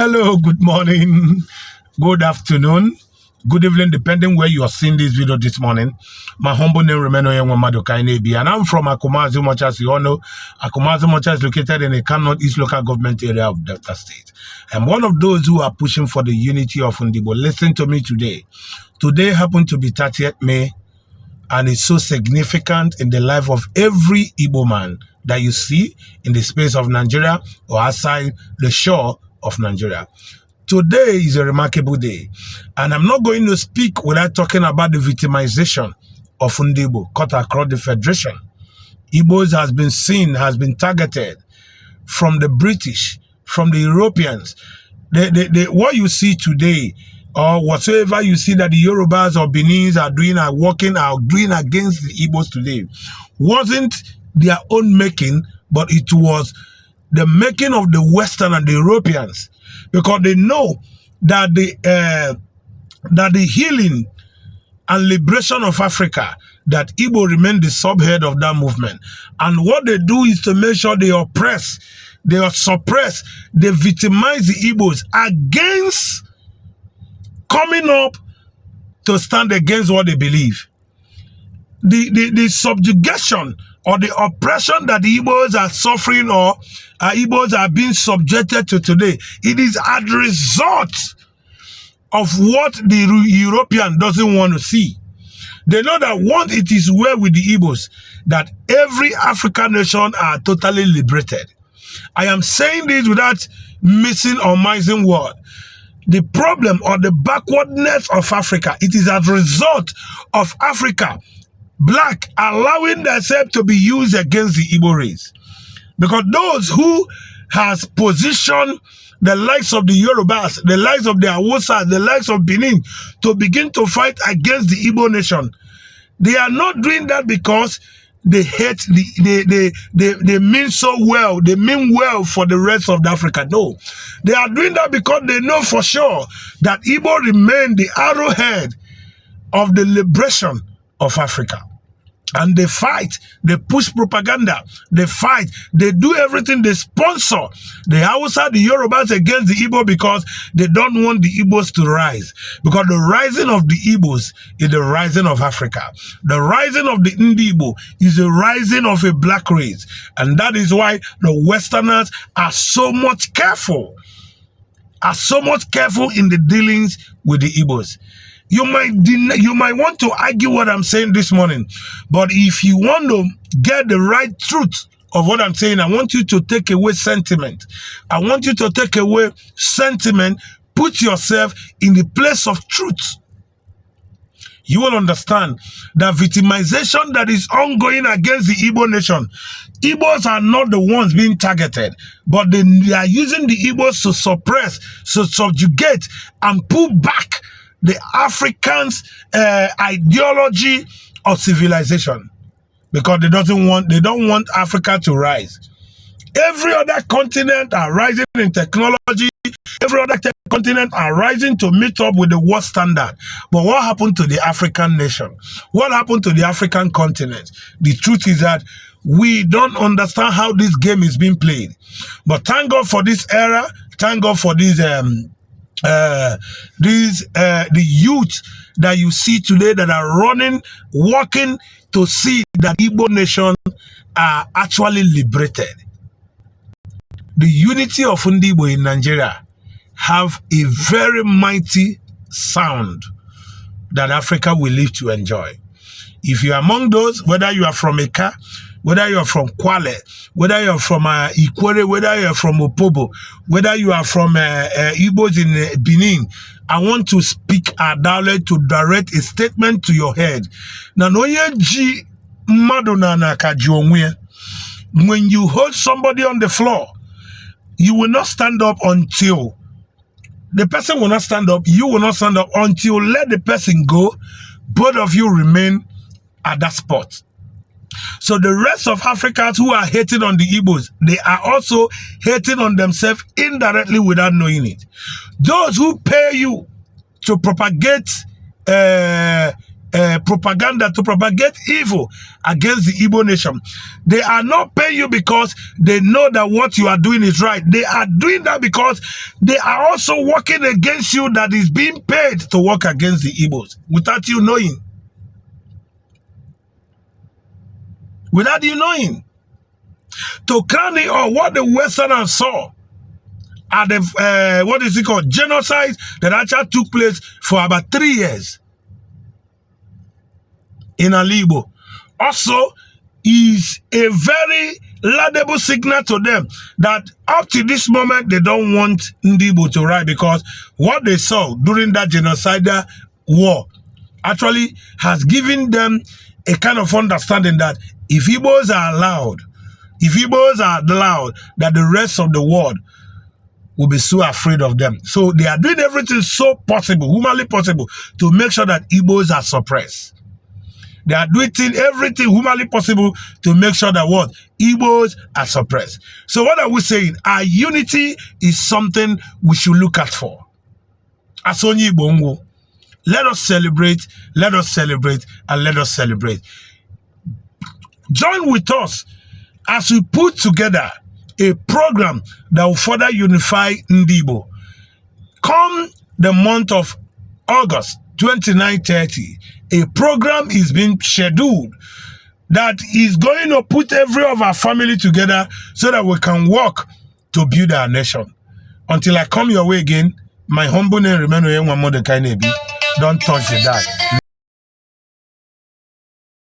Hello, good morning, good afternoon, good evening, depending where you are seeing this video this morning. My humble name remains Oyemwamado Kainebi, and I'm from Akumazu, much as you all know. Akumazu Mocha is located in the Kano East local government area of Delta State. I'm one of those who are pushing for the unity of Ndigbo. Listen to me today. Today happened to be 30th May, and it's so significant in the life of every Igbo man that you see in the space of Nigeria or outside the shore of Nigeria. Today is a remarkable day, and I'm not going to speak without talking about the victimization of Ndigbo cut across the Federation. Igbos has been targeted from the British, from the Europeans. What you see today, or whatsoever you see that the Yorubas or Benin's are doing against the Igbos today, wasn't their own making, but it was the making of the Western and the Europeans, because they know that the healing and liberation of Africa, that Igbo remain the subhead of that movement. And what they do is to make sure they oppress, they suppress, they victimize the Igbos against coming up to stand against what they believe. The subjugation or the oppression that the Igbos are suffering, or Igbos are being subjected to today, it is as a result of what the European doesn't want to see. They know that once it is well with the Igbos, that every African nation are totally liberated. I am saying this without missing or missing word. The problem or the backwardness of Africa, it is as a result of Africa black allowing themselves to be used against the Igbo race. Because those who has positioned the likes of the Yorubas, the likes of the Hausa, the likes of Benin to begin to fight against the Igbo nation, they are not doing that because they hate they mean so well, they mean well for the rest of Africa. No, they are doing that because they know for sure that Igbo remain the arrowhead of the liberation of Africa. And they fight, they push propaganda, they fight, they do everything, they sponsor the Hausa, the Yorubas against the Igbo, because they don't want the Igbos to rise. Because the rising of the Igbos is the rising of Africa. The rising of the Ndigbo is the rising of a black race. And that is why the Westerners are so much careful, in the dealings with the Igbos. You might want to argue what I'm saying this morning, but if you want to get the right truth of what I'm saying, I want you to take away sentiment. I want you to take away sentiment, put yourself in the place of truth. You will understand that victimization that is ongoing against the Igbo nation, Igbos are not the ones being targeted, but they are using the Igbos to suppress, to subjugate, and pull back the Africans' ideology of civilization, because they don't want Africa to rise. Every other continent are rising in technology. Every other continent are rising to meet up with the world standard. But what happened to the African nation? What happened to the African continent? The truth is that we don't understand how this game is being played. But thank God for this era. Thank God for this the youth that you see today that are running, walking to see that Igbo nation are actually liberated. The unity of Ndigbo in Nigeria have a very mighty sound that Africa will live to enjoy. If you are among those, whether you are from Eka, whether you are from Kwale, whether you are from Ikwere, whether you are from Opobo, whether you are from Igbos in Benin, I want to speak a dialect to direct a statement to your head. When you hold somebody on the floor, you will not stand up until the person will not stand up. You will not stand up until let the person go. Both of you remain at that spot. So the rest of Africans who are hating on the Igbos, they are also hating on themselves indirectly without knowing it. Those who pay you to propagate propaganda to propagate evil against the Igbo nation. They are not paying you because they know that what you are doing is right. They are doing that because they are also working against you, that is being paid to work against the Igbos without you knowing. Without you knowing. To crown it, or what the Westerners saw at the, what is it called, genocide that actually took place for about 3 years in Igbo, also is a very laudable signal to them that up to this moment they don't want Igbo to rise, because what they saw during that genocidal war actually has given them a kind of understanding that if Igbos are allowed, that the rest of the world will be so afraid of them. So they are doing everything so possible, humanly possible, to make sure that Igbos are suppressed. They are doing everything humanly possible to make sure that what? Igbos are suppressed. So what are we saying? Our unity is something we should look at for. Asonyi Bongo. Let us celebrate, and let us celebrate. Join with us as we put together a program that will further unify Igbo. Come the month of August 29-30, a program is being scheduled that is going to put every of our family together so that we can work to build our nation. Until I come your way again, my humble name remain one more the kind of be. Don't touch the dial.